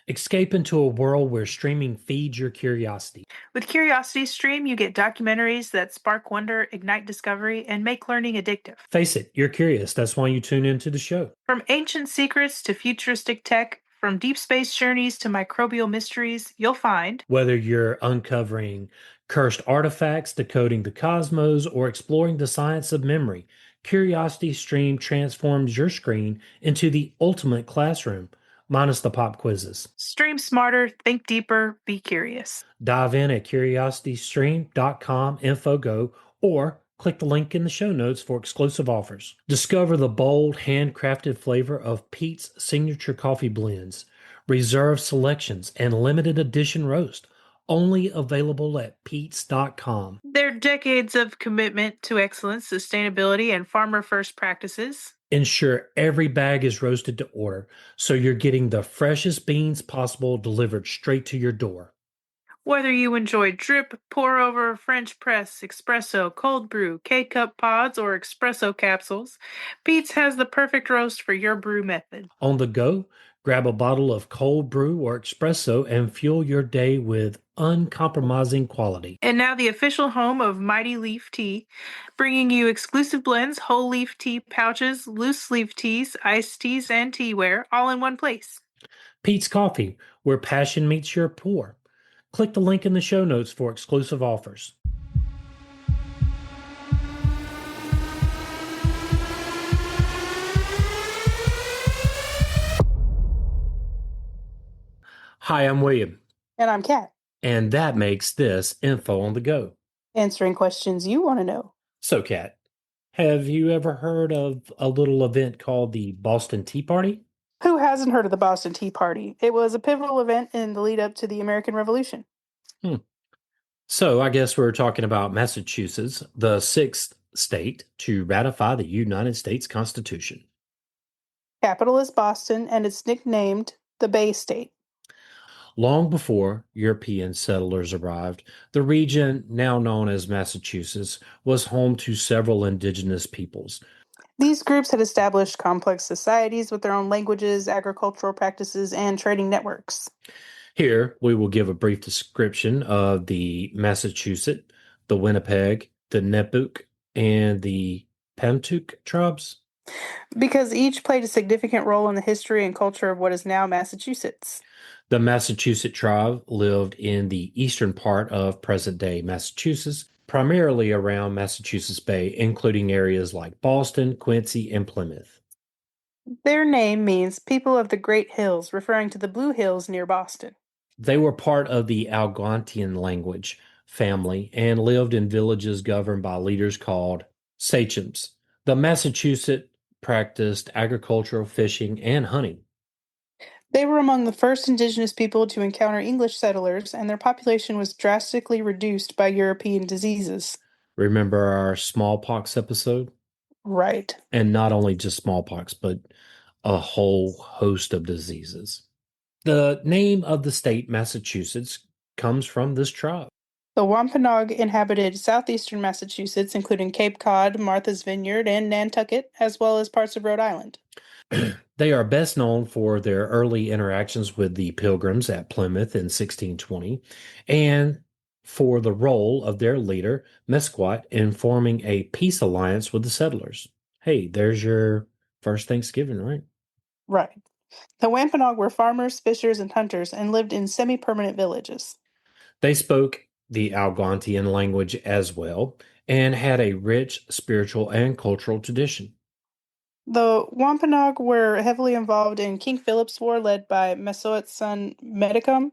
Escape into a world where streaming feeds your curiosity. With Curiosity Stream, you get documentaries that spark wonder, ignite discovery, and make learning addictive. Face it, you're curious. That's why you tune into the show. From ancient secrets to futuristic tech, from deep space journeys to microbial mysteries, you'll find Whether you're uncovering cursed artifacts, decoding the cosmos, or exploring the science of memory, Curiosity Stream transforms your screen into the ultimate classroom, minus the pop quizzes. Stream smarter, think deeper, be curious. Dive in at curiositystream.com infogo or click the link in the show notes for exclusive offers. Discover the bold, handcrafted flavor of Pete's signature coffee blends, reserved selections, and limited edition roast. Only available at pete's.com. Their decades of commitment to excellence, sustainability, and farmer first practices ensure every bag is roasted to order, so you're getting the freshest beans possible delivered straight to your door. Whether you enjoy drip, pour over, French press, espresso, cold brew, K-cup pods, or espresso capsules, Pete's has the perfect roast for your brew method. On the go, grab a bottle of cold brew or espresso and fuel your day with uncompromising quality. And now the official home of Mighty Leaf Tea, bringing you exclusive blends, whole leaf tea pouches, loose leaf teas, iced teas, and teaware, all in one place. Pete's Coffee, where passion meets your pour. Click the link in the show notes for exclusive offers. Hi, I'm William. And I'm Kat. And that makes this Info on the Go. Answering questions you want to know. So, Kat, have you ever heard of a little event called the Boston Tea Party? Who hasn't heard of the Boston Tea Party? It was a pivotal event in the lead up to the American Revolution. So I guess we're talking about Massachusetts, the sixth state to ratify the United States Constitution. Capital is Boston, and it's nicknamed the Bay State. Long before European settlers arrived, the region, now known as Massachusetts, was home to several indigenous peoples. These groups had established complex societies with their own languages, agricultural practices, and trading networks. Here, we will give a brief description of the Massachusett, the Winnipeg, the Nipmuc, and the Pocumtuc tribes. Because each played a significant role in the history and culture of what is now Massachusetts. The Massachusett tribe lived in the eastern part of present-day Massachusetts, primarily around Massachusetts Bay, including areas like Boston, Quincy, and Plymouth. Their name means people of the Great Hills, referring to the Blue Hills near Boston. They were part of the Algonquian language family and lived in villages governed by leaders called sachems. The Massachusetts practiced agricultural, fishing, and hunting. They were among the first indigenous people to encounter English settlers, and their population was drastically reduced by European diseases. Remember our smallpox episode? Right. And not only just smallpox, but a whole host of diseases. The name of the state, Massachusetts, comes from this tribe. The Wampanoag inhabited southeastern Massachusetts, including Cape Cod, Martha's Vineyard, and Nantucket, as well as parts of Rhode Island. They are best known for their early interactions with the Pilgrims at Plymouth in 1620, and for the role of their leader, Mesquite, in forming a peace alliance with the settlers. Hey, there's your first Thanksgiving, right? Right. The Wampanoag were farmers, fishers, and hunters, and lived in semi-permanent villages. They spoke the Algonquian language as well, and had a rich spiritual and cultural tradition. The Wampanoag were heavily involved in King Philip's War, led by Massachusett's son Metacom,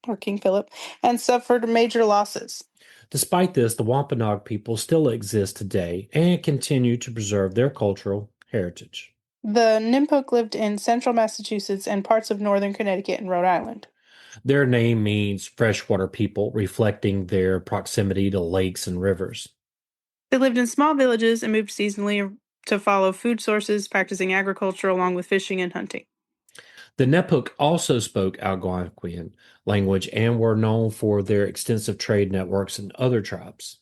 or King Philip, and suffered major losses. Despite this, the Wampanoag people still exist today and continue to preserve their cultural heritage. The Nipmuc lived in central Massachusetts and parts of northern Connecticut and Rhode Island. Their name means freshwater people, reflecting their proximity to lakes and rivers. They lived in small villages and moved seasonally to follow food sources, practicing agriculture along with fishing and hunting. The Nipmuc also spoke Algonquian language and were known for their extensive trade networks and other tribes.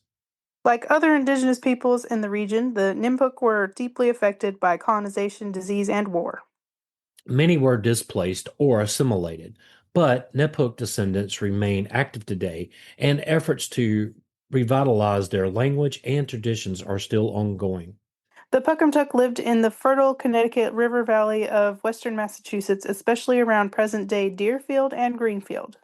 Like other indigenous peoples in the region, the Nipmuc were deeply affected by colonization, disease, and war. Many were displaced or assimilated, but Nipmuc descendants remain active today, and efforts to revitalize their language and traditions are still ongoing. The Pocumtuc lived in the fertile Connecticut River Valley of western Massachusetts, especially around present-day Deerfield and Greenfield.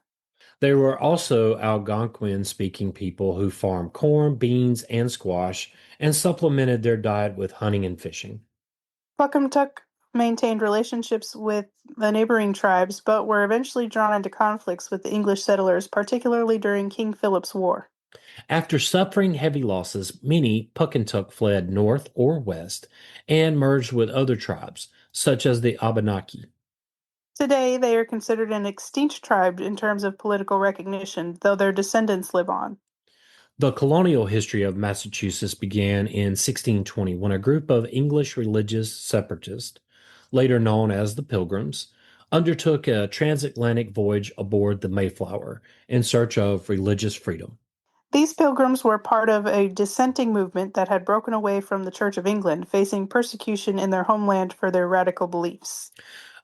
There were also Algonquin-speaking people who farmed corn, beans, and squash and supplemented their diet with hunting and fishing. Pocumtuc maintained relationships with the neighboring tribes, but were eventually drawn into conflicts with the English settlers, particularly during King Philip's War. After suffering heavy losses, many Pocumtuc fled north or west and merged with other tribes, such as the Abenaki. Today, they are considered an extinct tribe in terms of political recognition, though their descendants live on. The colonial history of Massachusetts began in 1620 when a group of English religious separatists, later known as the Pilgrims, undertook a transatlantic voyage aboard the Mayflower in search of religious freedom. These pilgrims were part of a dissenting movement that had broken away from the Church of England, facing persecution in their homeland for their radical beliefs.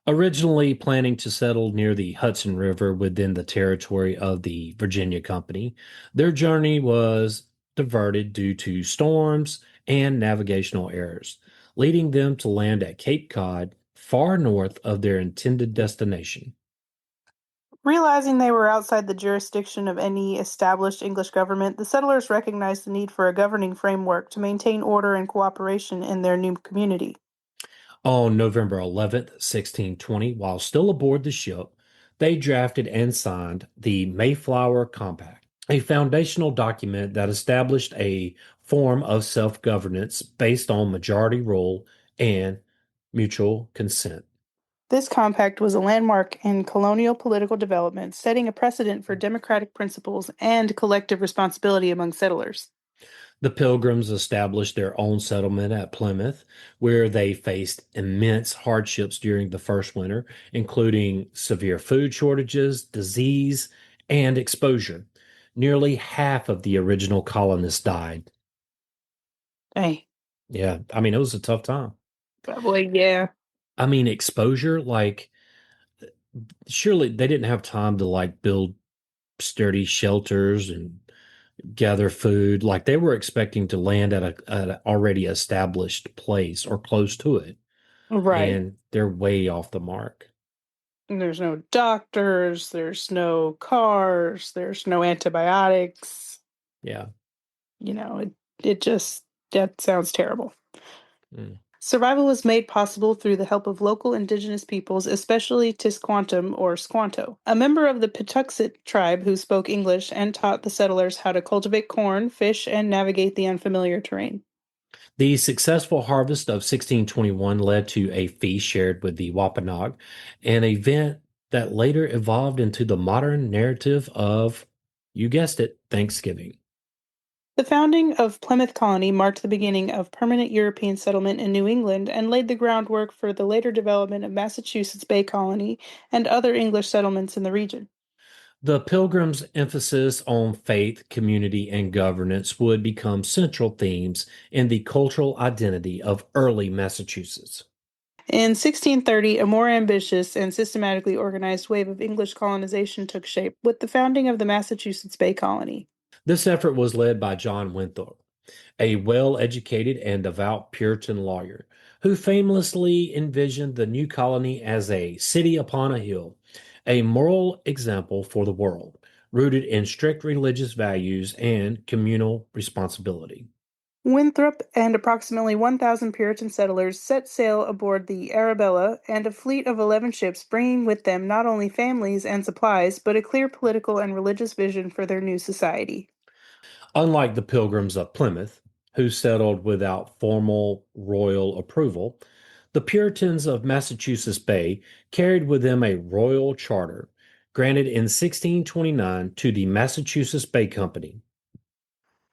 Originally planning to settle near the Hudson River within the territory of the Virginia Company, their journey was diverted due to storms and navigational errors, leading them to land at Cape Cod, far north of their intended destination. Realizing they were outside the jurisdiction of any established English government, the settlers recognized the need for a governing framework to maintain order and cooperation in their new community. On November 11th, 1620, while still aboard the ship, they drafted and signed the Mayflower Compact, a foundational document that established a form of self-governance based on majority rule and mutual consent. This compact was a landmark in colonial political development, setting a precedent for democratic principles and collective responsibility among settlers. The Pilgrims established their own settlement at Plymouth, where they faced immense hardships during the first winter, including severe food shortages, disease, and exposure. Nearly half of the original colonists died. Hey, Yeah, I mean, it was a tough time. probably, yeah. I mean, exposure, like, surely they didn't have time to like build sturdy shelters and gather food. Like they were expecting to land at an already established place or close to it, Right. and they're way off the mark. And there's no doctors, there's no cars, there's no antibiotics. Yeah. You know, it just, that sounds terrible. Mm. Survival was made possible through the help of local indigenous peoples, especially Tisquantum or Squanto, a member of the Patuxet tribe who spoke English and taught the settlers how to cultivate corn, fish, and navigate the unfamiliar terrain. The successful harvest of 1621 led to a feast shared with the Wampanoag, an event that later evolved into the modern narrative of, you guessed it, Thanksgiving. The founding of Plymouth Colony marked the beginning of permanent European settlement in New England and laid the groundwork for the later development of Massachusetts Bay Colony and other English settlements in the region. The Pilgrims' emphasis on faith, community, and governance would become central themes in the cultural identity of early Massachusetts. In 1630, a more ambitious and systematically organized wave of English colonization took shape with the founding of the Massachusetts Bay Colony. This effort was led by John Winthrop, a well-educated and devout Puritan lawyer who famously envisioned the new colony as a city upon a hill, a moral example for the world, rooted in strict religious values and communal responsibility. Winthrop and approximately 1,000 Puritan settlers set sail aboard the Arabella and a fleet of 11 ships, bringing with them not only families and supplies, but a clear political and religious vision for their new society. Unlike the Pilgrims of Plymouth, who settled without formal royal approval, the Puritans of Massachusetts Bay carried with them a royal charter granted in 1629 to the Massachusetts Bay Company.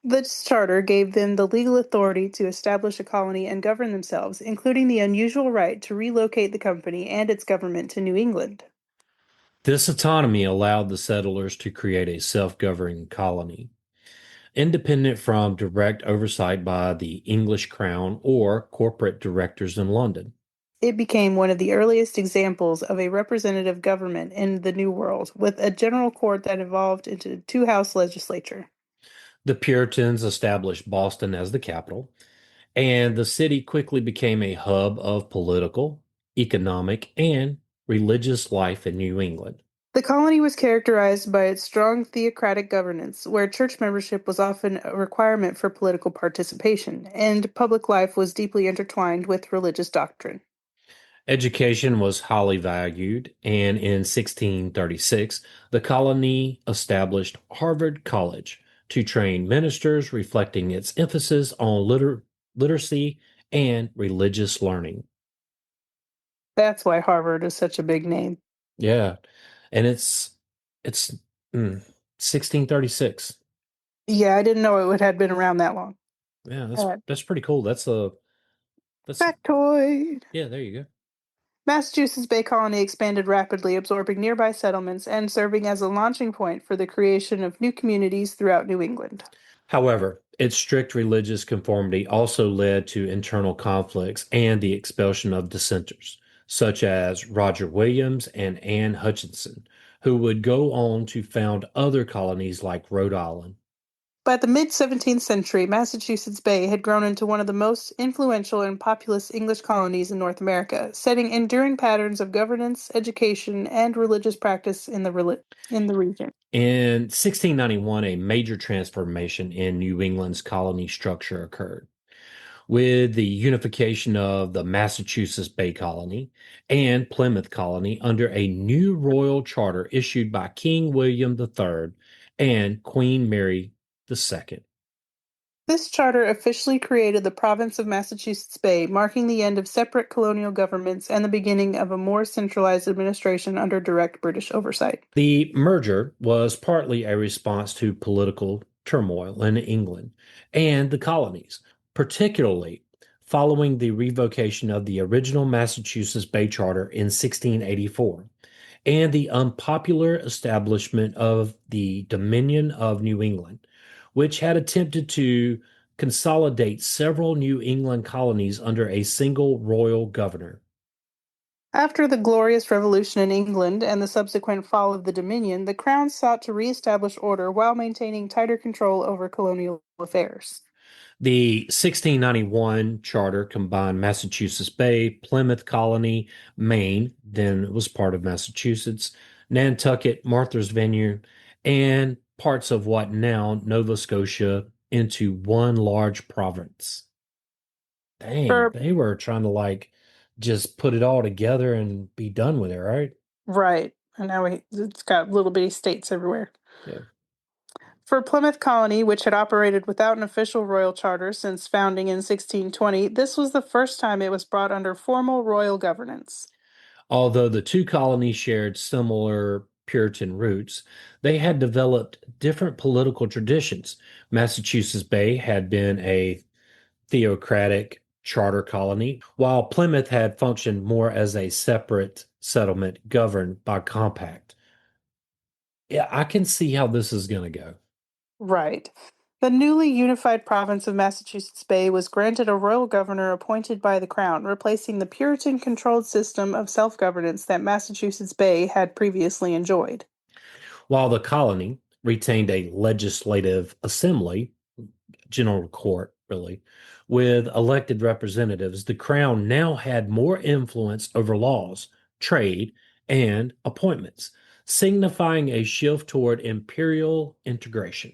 This charter gave them the legal authority to establish a colony and govern themselves, including the unusual right to relocate the company and its government to New England. This autonomy allowed the settlers to create a self-governing colony, independent from direct oversight by the English crown or corporate directors in London. It became one of the earliest examples of a representative government in the New World, with a general court that evolved into a two-house legislature. The Puritans established Boston as the capital, and the city quickly became a hub of political, economic, and religious life in New England. The colony was characterized by its strong theocratic governance, where church membership was often a requirement for political participation, and public life was deeply intertwined with religious doctrine. Education was highly valued, and in 1636, the colony established Harvard College to train ministers, reflecting its emphasis on literacy and religious learning. That's why Harvard is such a big name. Yeah, and it's 1636. Yeah, I didn't know it had been around that long. Yeah, Uh, that's pretty cool. That's Factoid. yeah, there you go. Massachusetts Bay Colony expanded rapidly, absorbing nearby settlements and serving as a launching point for the creation of new communities throughout New England. However, its strict religious conformity also led to internal conflicts and the expulsion of dissenters, such as Roger Williams and Anne Hutchinson, who would go on to found other colonies like Rhode Island. By the mid 17th century, Massachusetts Bay had grown into one of the most influential and populous English colonies in North America, setting enduring patterns of governance, education, and religious practice in the region. In 1691, a major transformation in New England's colony structure occurred, with the unification of the Massachusetts Bay Colony and Plymouth Colony under a new royal charter issued by King William III and Queen Mary II. This charter officially created the province of Massachusetts Bay, marking the end of separate colonial governments and the beginning of a more centralized administration under direct British oversight. The merger was partly a response to political turmoil in England and the colonies, particularly following the revocation of the original Massachusetts Bay Charter in 1684 and the unpopular establishment of the Dominion of New England, which had attempted to consolidate several New England colonies under a single royal governor. After the Glorious Revolution in England and the subsequent fall of the Dominion, the Crown sought to reestablish order while maintaining tighter control over colonial affairs. The 1691 charter combined Massachusetts Bay, Plymouth Colony, Maine, then it was part of Massachusetts, Nantucket, Martha's Vineyard, and parts of what now Nova Scotia into one large province. Dang, For they were trying to like just put it all together and be done with it, right? right, and now it's got little bitty states everywhere. Yeah. For Plymouth Colony, which had operated without an official royal charter since founding in 1620, this was the first time it was brought under formal royal governance. Although the two colonies shared similar Puritan roots, they had developed different political traditions. Massachusetts Bay had been a theocratic charter colony, while Plymouth had functioned more as a separate settlement governed by compact. Yeah, I can see how this is going to go. Right. The newly unified province of Massachusetts Bay was granted a royal governor appointed by the Crown, replacing the Puritan controlled system of self governance that Massachusetts Bay had previously enjoyed. While the colony retained a legislative assembly, general court, really, with elected representatives, the crown now had more influence over laws, trade, and appointments, signifying a shift toward imperial integration.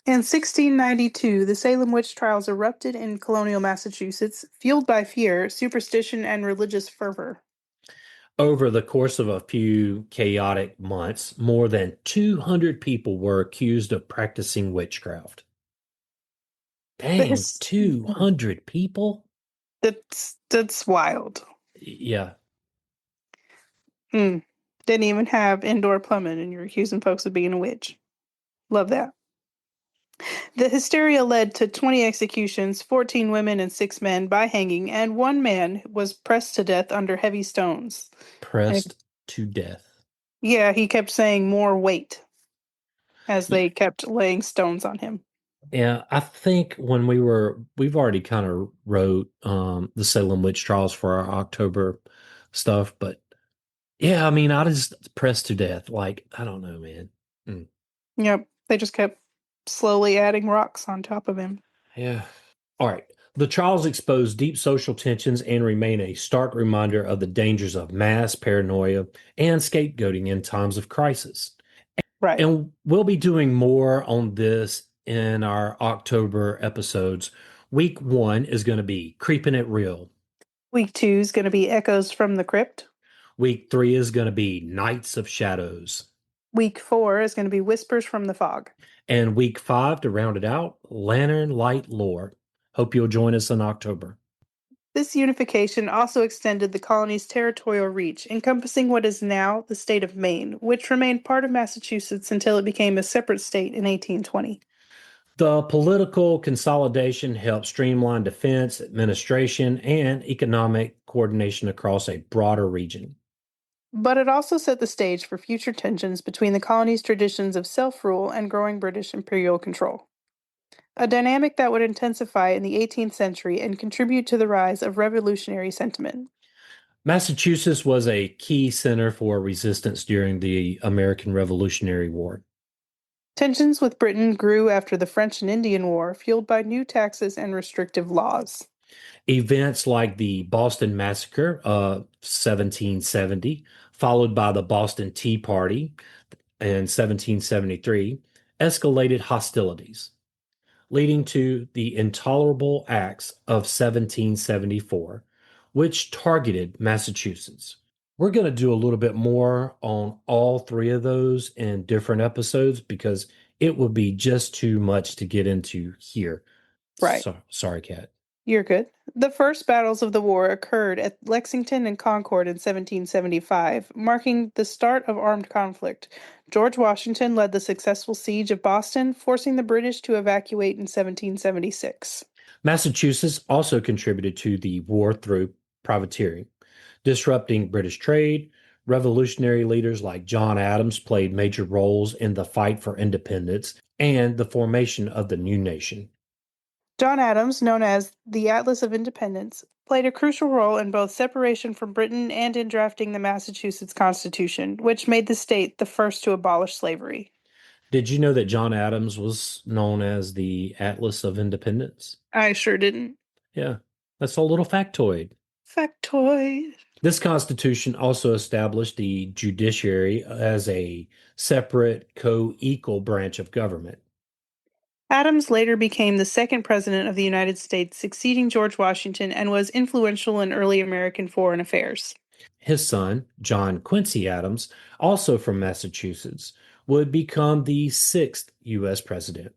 In 1692, the Salem Witch Trials erupted in colonial Massachusetts, fueled by fear, superstition, and religious fervor. Over the course of a few chaotic months, more than 200 people were accused of practicing witchcraft. The Dang, his- 200 people? that's wild. Yeah, Hmm. Didn't even have indoor plumbing, and you're accusing folks of being a witch. Love that. The hysteria led to 20 executions, 14 women and 6 men by hanging, and one man was pressed to death under heavy stones. And pressed to death. yeah, he kept saying more weight as they kept laying stones on him. Yeah, I think when we've already kind of wrote the Salem Witch Trials for our October stuff, but yeah, I mean, I just pressed to death. Like, I don't know, man. Mm, Yep. They just kept slowly adding rocks on top of him. yeah. All right. The trials expose deep social tensions and remain a stark reminder of the dangers of mass paranoia and scapegoating in times of crisis. Right. And we'll be doing more on this in our October episodes. Week 1 is going to be Creeping It Real. Week 2 is going to be Echoes from the Crypt. Week 3 is going to be Nights of Shadows. Week 4 is going to be Whispers from the Fog. And week 5, to round it out, Lantern Light Lore. Hope you'll join us in October. This unification also extended the colony's territorial reach, encompassing what is now the state of Maine, which remained part of Massachusetts until it became a separate state in 1820. The political consolidation helped streamline defense, administration, and economic coordination across a broader region. But it also set the stage for future tensions between the colony's traditions of self rule and growing British imperial control. A dynamic that would intensify in the 18th century and contribute to the rise of revolutionary sentiment. Massachusetts was a key center for resistance during the American Revolutionary War. Tensions with Britain grew after the French and Indian War, fueled by new taxes and restrictive laws. Events like the Boston Massacre of 1770, followed by the Boston Tea Party in 1773, escalated hostilities, leading to the Intolerable Acts of 1774, which targeted Massachusetts. We're going to do a little bit more on all three of those in different episodes because it would be just too much to get into here. Right. Sorry, Kat. You're good. The first battles of the war occurred at Lexington and Concord in 1775, marking the start of armed conflict. George Washington led the successful siege of Boston, forcing the British to evacuate in 1776. Massachusetts also contributed to the war through privateering, disrupting British trade. Revolutionary leaders like John Adams played major roles in the fight for independence and the formation of the new nation. John Adams, known as the Atlas of Independence, played a crucial role in both separation from Britain and in drafting the Massachusetts Constitution, which made the state the first to abolish slavery. Did you know that John Adams was known as the Atlas of Independence? I sure didn't. Yeah, that's a little factoid. Factoid. This Constitution also established the judiciary as a separate, co-equal branch of government. Adams later became the second president of the United States, succeeding George Washington, and was influential in early American foreign affairs. His son, John Quincy Adams, also from Massachusetts, would become the sixth U.S. president.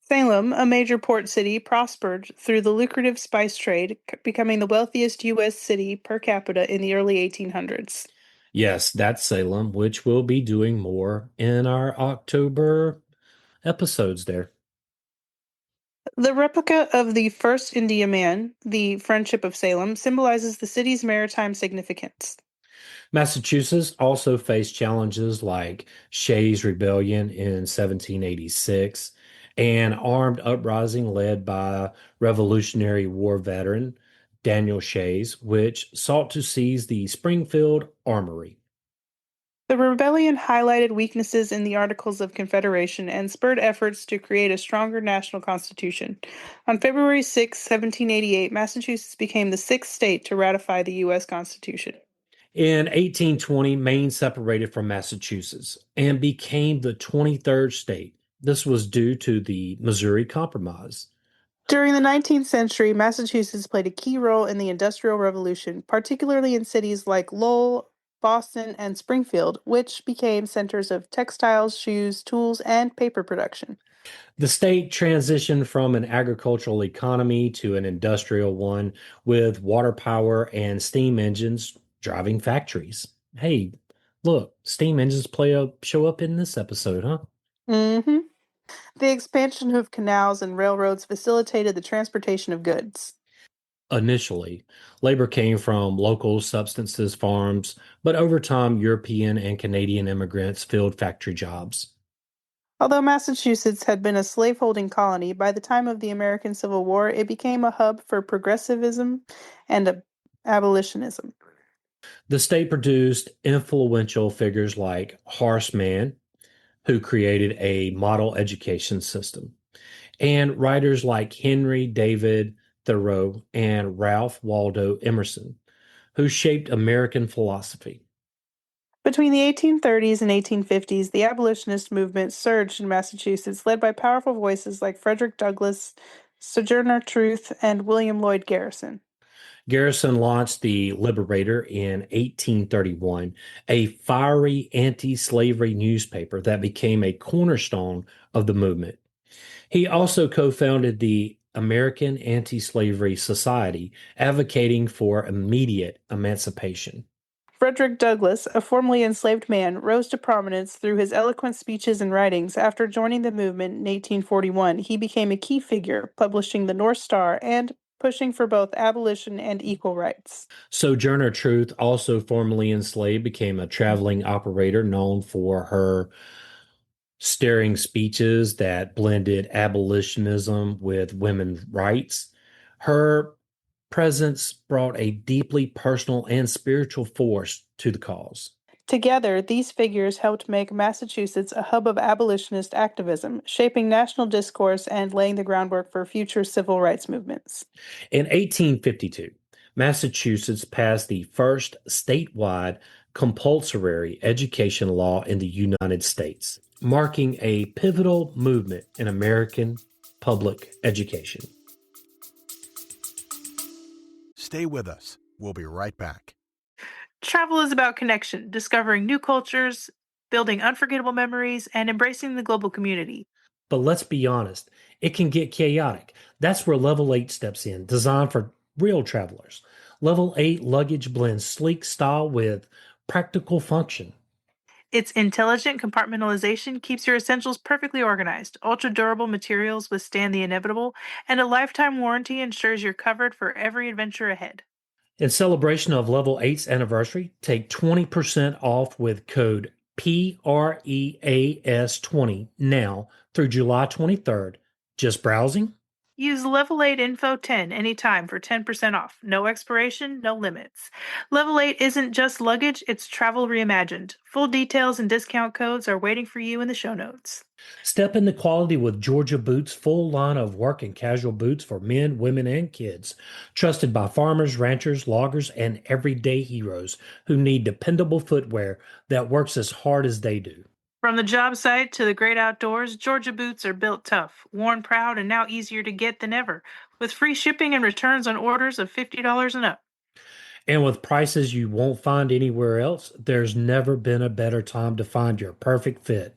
Salem, a major port city, prospered through the lucrative spice trade, becoming the wealthiest U.S. city per capita in the early 1800s. Yes, that's Salem, which we'll be doing more in our October episodes there. The replica of the first Indiaman, the Friendship of Salem, symbolizes the city's maritime significance. Massachusetts also faced challenges like Shays Rebellion in 1786, an armed uprising led by Revolutionary War veteran Daniel Shays, which sought to seize the Springfield Armory. The rebellion highlighted weaknesses in the Articles of Confederation and spurred efforts to create a stronger national constitution. On February 6, 1788, Massachusetts became the sixth state to ratify the U.S. Constitution. In 1820, Maine separated from Massachusetts and became the 23rd state. This was due to the Missouri Compromise. During the 19th century, Massachusetts played a key role in the Industrial Revolution, particularly in cities like Lowell, Boston, and Springfield, which became centers of textiles, shoes, tools, and paper production. The state transitioned from an agricultural economy to an industrial one with water power and steam engines driving factories. Hey, look, steam engines show up in this episode, huh? Mm-hmm. The expansion of canals and railroads facilitated the transportation of goods. Initially, labor came from local substances farms, but over time, European and Canadian immigrants filled factory jobs. Although Massachusetts had been a slaveholding colony, by the time of the American Civil War, it became a hub for progressivism and abolitionism. The state produced influential figures like Horace Mann, who created a model education system, and writers like Henry David Thoreau and Ralph Waldo Emerson, who shaped American philosophy. Between the 1830s and 1850s, the abolitionist movement surged in Massachusetts, led by powerful voices like Frederick Douglass, Sojourner Truth, and William Lloyd Garrison. Garrison launched the Liberator in 1831, a fiery anti slavery newspaper that became a cornerstone of the movement. He also co founded the American Anti Slavery Society, advocating for immediate emancipation. Frederick Douglass, a formerly enslaved man, rose to prominence through his eloquent speeches and writings. After joining the movement in 1841, he became a key figure, publishing the North Star and pushing for both abolition and equal rights. Sojourner Truth, also formerly enslaved, became a traveling operator known for her stirring speeches that blended abolitionism with women's rights. Her presence brought a deeply personal and spiritual force to the cause. Together, these figures helped make Massachusetts a hub of abolitionist activism, shaping national discourse and laying the groundwork for future civil rights movements. In 1852, Massachusetts passed the first statewide compulsory education law in the United States, marking a pivotal movement in American public education. Stay with us. We'll be right back. Travel is about connection, discovering new cultures, building unforgettable memories, and embracing the global community. But let's be honest, it can get chaotic. That's where Level 8 steps in, designed for real travelers. Level 8 luggage blends sleek style with practical function. Its intelligent compartmentalization keeps your essentials perfectly organized. Ultra durable materials withstand the inevitable, and a lifetime warranty ensures you're covered for every adventure ahead. In celebration of Level 8's anniversary, take 20% off with code PREAS20 now through July 23rd. Just browsing? Use Level 8 Info 10 anytime for 10% off. No expiration, no limits. Level 8 isn't just luggage, it's travel reimagined. Full details and discount codes are waiting for you in the show notes. Step into quality with Georgia Boots' full line of work and casual boots for men, women, and kids. Trusted by farmers, ranchers, loggers, and everyday heroes who need dependable footwear that works as hard as they do. From the job site to the great outdoors, Georgia boots are built tough, worn proud, and now easier to get than ever, with free shipping and returns on orders of $50 and up. And with prices you won't find anywhere else, there's never been a better time to find your perfect fit.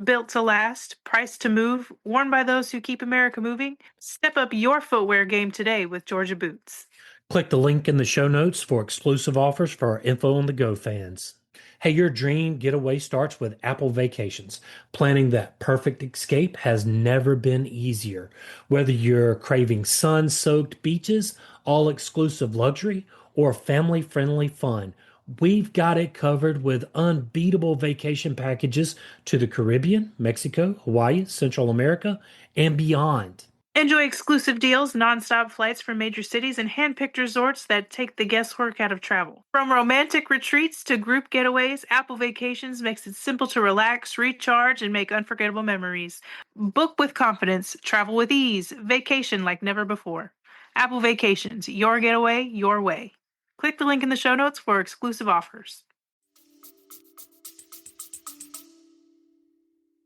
Built to last, priced to move, worn by those who keep America moving, step up your footwear game today with Georgia boots. Click the link in the show notes for exclusive offers for our Info on the Go fans. Hey, your dream getaway starts with Apple Vacations. Planning that perfect escape has never been easier. Whether you're craving sun-soaked beaches, all-exclusive luxury, or family-friendly fun, we've got it covered with unbeatable vacation packages to the Caribbean, Mexico, Hawaii, Central America, and beyond. Enjoy exclusive deals, nonstop flights from major cities, and hand-picked resorts that take the guesswork out of travel. From romantic retreats to group getaways, Apple Vacations makes it simple to relax, recharge, and make unforgettable memories. Book with confidence, travel with ease, vacation like never before. Apple Vacations, your getaway, your way. Click the link in the show notes for exclusive offers.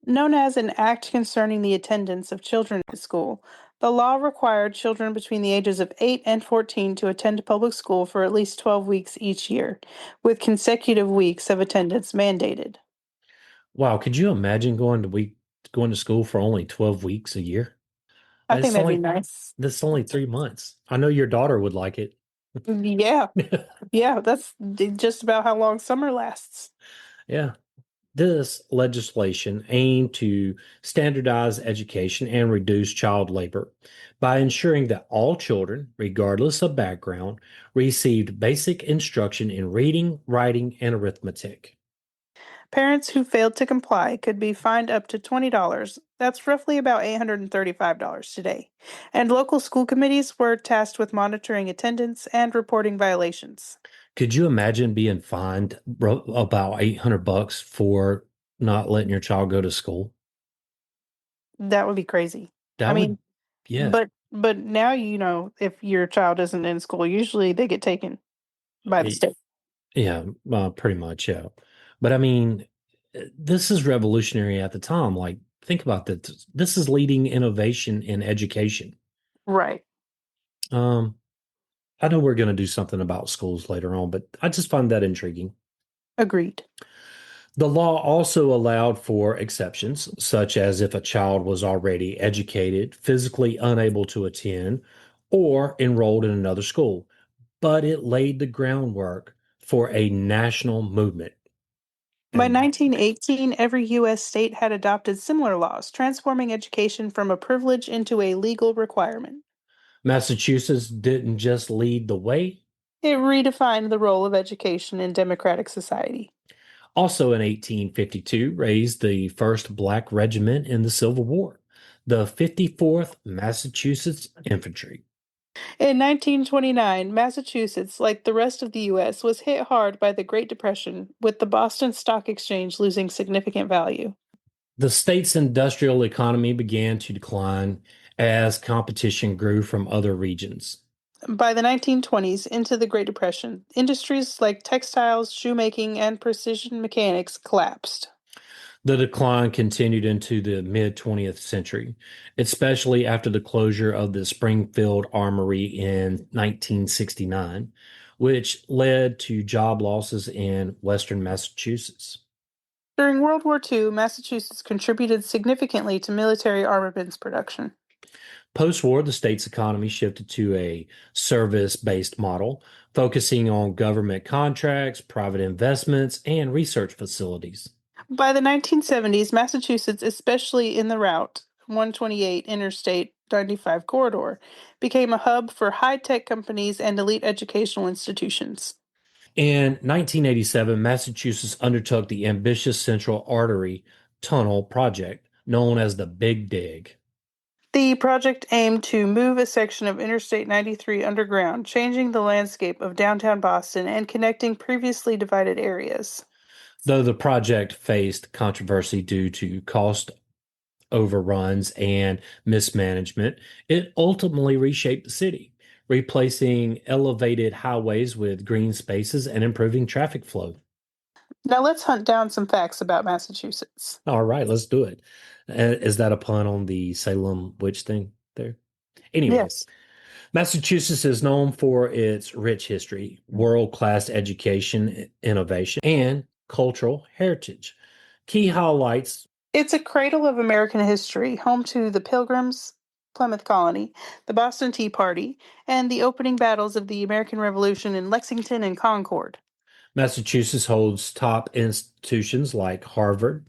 Known as an act concerning the attendance of children at school, the law required children between the ages of 8 and 14 to attend public school for at least 12 weeks each year, with consecutive weeks of attendance mandated. Wow, could you imagine going to school for only 12 weeks a year? I think It's that'd be only nice. that's only 3 months. I know your daughter would like it. Yeah, yeah, that's just about how long summer lasts. Yeah. This legislation aimed to standardize education and reduce child labor by ensuring that all children, regardless of background, received basic instruction in reading, writing, and arithmetic. Parents who failed to comply could be fined up to $20. That's roughly about $835 today. And local school committees were tasked with monitoring attendance and reporting violations. Could you imagine being fined about $800 for not letting your child go to school? That would be crazy. I That would, mean, yeah, but now if your child isn't in school, usually they get taken by the y- state. yeah, pretty much, yeah. But I mean, this is revolutionary at the time. Like, think about this. This is leading innovation in education. Right. Um, I know we're going to do something about schools later on, but I just find that intriguing. Agreed. The law also allowed for exceptions, such as if a child was already educated, physically unable to attend, or enrolled in another school, but it laid the groundwork for a national movement. By And 1918, every U.S. state had adopted similar laws, transforming education from a privilege into a legal requirement. Massachusetts didn't just lead the way. It redefined the role of education in democratic society. Also in 1852, raised the first black regiment in the Civil War, the 54th Massachusetts Infantry. In 1929, Massachusetts, like the rest of the U.S., was hit hard by the Great Depression, with the Boston Stock Exchange losing significant value. The state's industrial economy began to decline as competition grew from other regions. By the 1920s, into the Great Depression, industries like textiles, shoemaking, and precision mechanics collapsed. The decline continued into the mid 20th century, especially after the closure of the Springfield Armory in 1969, which led to job losses in Western Massachusetts. During World War II, Massachusetts contributed significantly to military armaments production. Post war, the state's economy shifted to a service based model, focusing on government contracts, private investments, and research facilities. By the 1970s, Massachusetts, especially in the Route 128 Interstate 95 corridor, became a hub for high tech companies and elite educational institutions. In 1987, Massachusetts undertook the ambitious Central Artery Tunnel project, known as the Big Dig. The project aimed to move a section of Interstate 93 underground, changing the landscape of downtown Boston and connecting previously divided areas. Though the project faced controversy due to cost overruns and mismanagement, it ultimately reshaped the city, replacing elevated highways with green spaces and improving traffic flow. Now let's hunt down some facts about Massachusetts. All right, let's do it. Is that a pun on the Salem witch thing there? Anyway, Yes. Massachusetts is known for its rich history, world-class education, innovation, and cultural heritage. Key highlights. It's a cradle of American history, home to the Pilgrims, Plymouth Colony, the Boston Tea Party, and the opening battles of the American Revolution in Lexington and Concord. Massachusetts holds top institutions like Harvard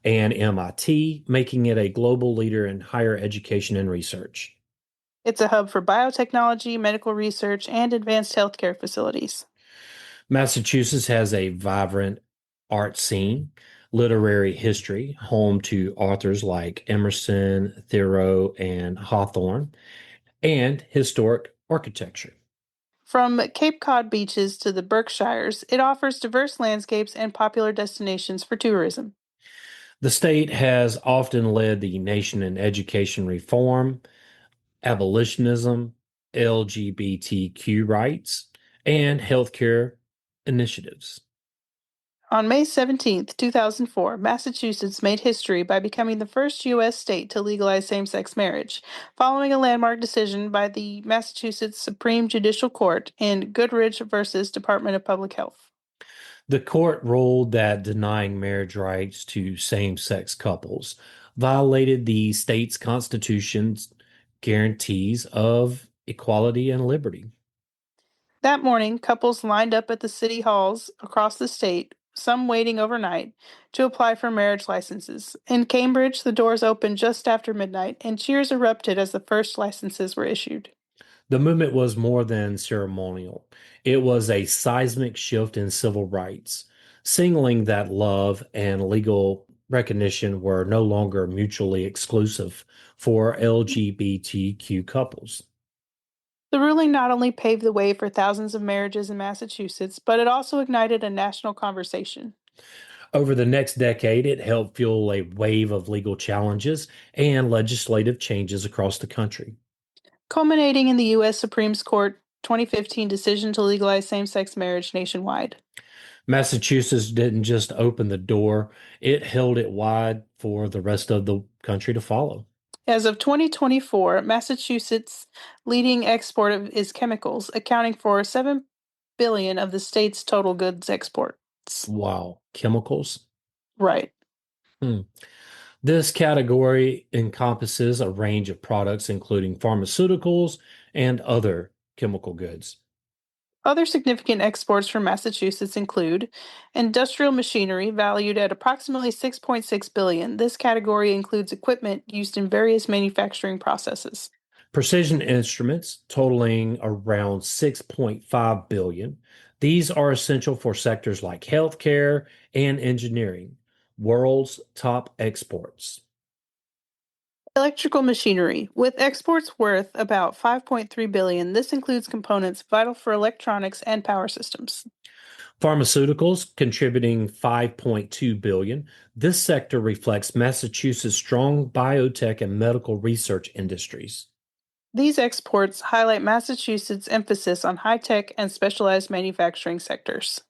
and MIT, making it a global leader in higher education and research. It's a hub for biotechnology, medical research, and advanced healthcare facilities. Massachusetts has a vibrant art scene, literary history, home to authors like Emerson, Thoreau, and Hawthorne, and historic architecture. From Cape Cod beaches to the Berkshires, it offers diverse landscapes and popular destinations for tourism. The state has often led the nation in education reform, abolitionism, LGBTQ rights, and healthcare initiatives. On May 17th, 2004, Massachusetts made history by becoming the first U.S. state to legalize same sex marriage, following a landmark decision by the Massachusetts Supreme Judicial Court in Goodrich versus Department of Public Health. The court ruled that denying marriage rights to same sex couples violated the state's constitution's guarantees of equality and liberty. That morning, couples lined up at the city halls across the state, some waiting overnight, to apply for marriage licenses. In Cambridge, the doors opened just after midnight, and cheers erupted as the first licenses were issued. The movement was more than ceremonial. It was a seismic shift in civil rights. signaling that love and legal recognition were no longer mutually exclusive for LGBTQ couples. The ruling not only paved the way for thousands of marriages in Massachusetts, but it also ignited a national conversation. Over the next decade, it helped fuel a wave of legal challenges and legislative changes across the country. Culminating in the U.S. Supreme Court 2015 decision to legalize same sex marriage nationwide. Massachusetts didn't just open the door, it held it wide for the rest of the country to follow. As of 2024, Massachusetts' leading export is chemicals, accounting for 7 billion of the state's total goods exports. Wow, chemicals? Right. Hmm. This category encompasses a range of products, including pharmaceuticals and other chemical goods. Other significant exports from Massachusetts include industrial machinery valued at approximately 6.6 billion. This category includes equipment used in various manufacturing processes. Precision instruments totaling around 6.5 billion. These are essential for sectors like healthcare and engineering, world's top exports. Electrical machinery, with exports worth about 5.3 billion. This includes components vital for electronics and power systems. Pharmaceuticals contributing 5.2 billion. This sector reflects Massachusetts' strong biotech and medical research industries. These exports highlight Massachusetts' emphasis on high-tech and specialized manufacturing sectors.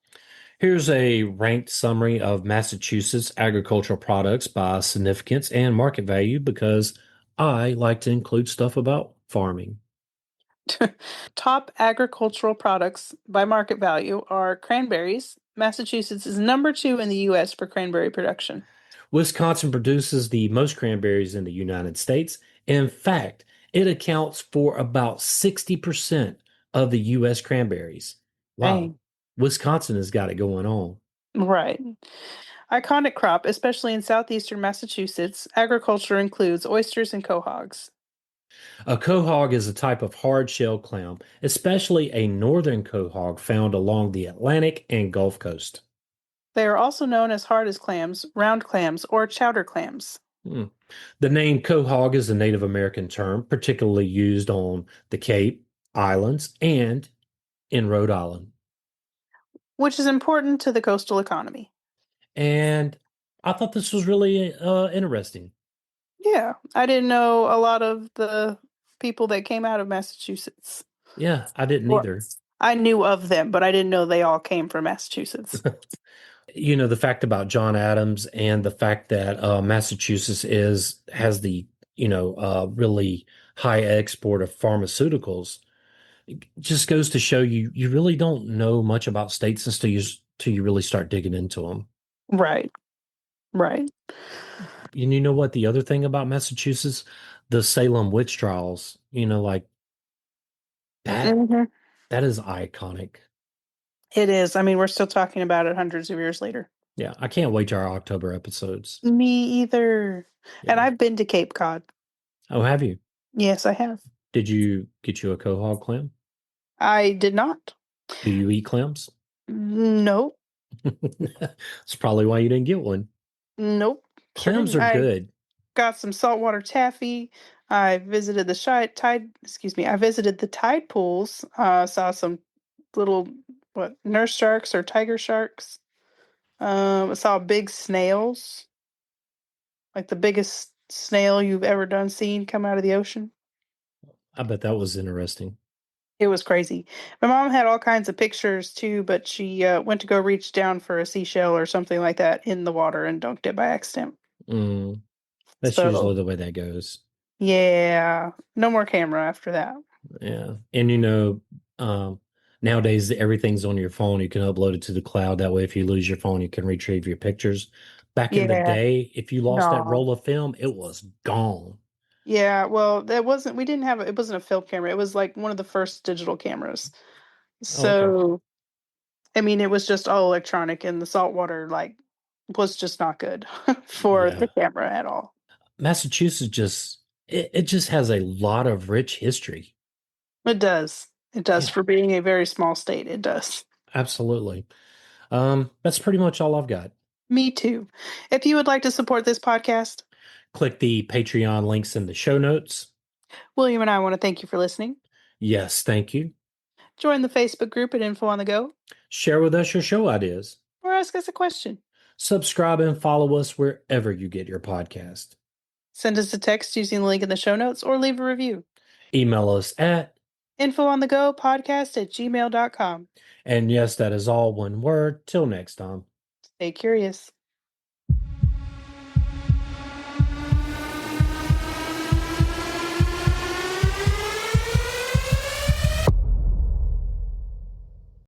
Here's a ranked summary of Massachusetts agricultural products by significance and market value because I like to include stuff about farming. Top agricultural products by market value are cranberries. Massachusetts is number 2 in the U.S. for cranberry production. Wisconsin produces the most cranberries in the United States. In fact, it accounts for about 60% of the U.S. cranberries. Wow. Dang. Wisconsin has got it going on. Right. Iconic crop, especially in southeastern Massachusetts, agriculture includes oysters and quahogs. A quahog is a type of hard-shell clam, especially a northern quahog found along the Atlantic and Gulf Coast. They are also known as hard as clams, round clams, or chowder clams. Hmm. The name quahog is a Native American term, particularly used on the Cape Islands and in Rhode Island. Which is important to the coastal economy. And I thought this was really interesting. Yeah, I didn't know a lot of the people that came out of Massachusetts. Yeah, I didn't Well, either. I knew of them, but I didn't know they all came from Massachusetts. You know, the fact about John Adams and the fact that Massachusetts has the, really high export of pharmaceuticals just goes to show you really don't know much about states until you really start digging into them. Right, right. And you know what? The other thing about Massachusetts, the Salem Witch Trials, like that Hmm. that is iconic. It is. I mean, we're still talking about it hundreds of years later. Yeah, I can't wait to our October episodes. Me either. And Yeah. I've been to Cape Cod. Oh, have you? Yes, I have. Did you get you a quahog clam? I did not. Do you eat clams? Nope. That's probably why you didn't get one. Nope. Sure Clams didn't. are I good. got some saltwater taffy. I visited the tide. Excuse me. I visited the tide pools. Saw some little nurse sharks or tiger sharks. I saw big snails, like the biggest snail you've ever seen come out of the ocean. I bet that was interesting. It was crazy. My mom had all kinds of pictures too, but she went to go reach down for a seashell or something like that in the water and dunked it by accident. Mm, that's So usually the way that goes. yeah, no more camera after that. Yeah. And um, nowadays everything's on your phone. You can upload it to the cloud. That way, if you lose your phone, you can retrieve your pictures. Back in the Yeah, day, if you lost that no. roll of film, it was gone. Yeah, well, that wasn't. We didn't have. It wasn't a film camera. It was like one of the first digital cameras. Oh, okay. So I mean, it was just all electronic, and the saltwater was just not good for the Yeah. camera at all. Massachusetts it just has a lot of rich history. It does. It does Yeah, for being a very small state. It does. absolutely. That's pretty much all I've got. Me too. If you would like to support this podcast, Click the Patreon links in the show notes. William and I want to thank you for listening. Yes, thank you. Join the Facebook group at Info on the Go, Share with us your show ideas. or ask us a question. Subscribe and follow us wherever you get your podcast. Send us a text using the link in the show notes or leave a review. Email us at infoonthegopodcast@gmail.com. And yes, that is all one word. Till next time. Stay curious.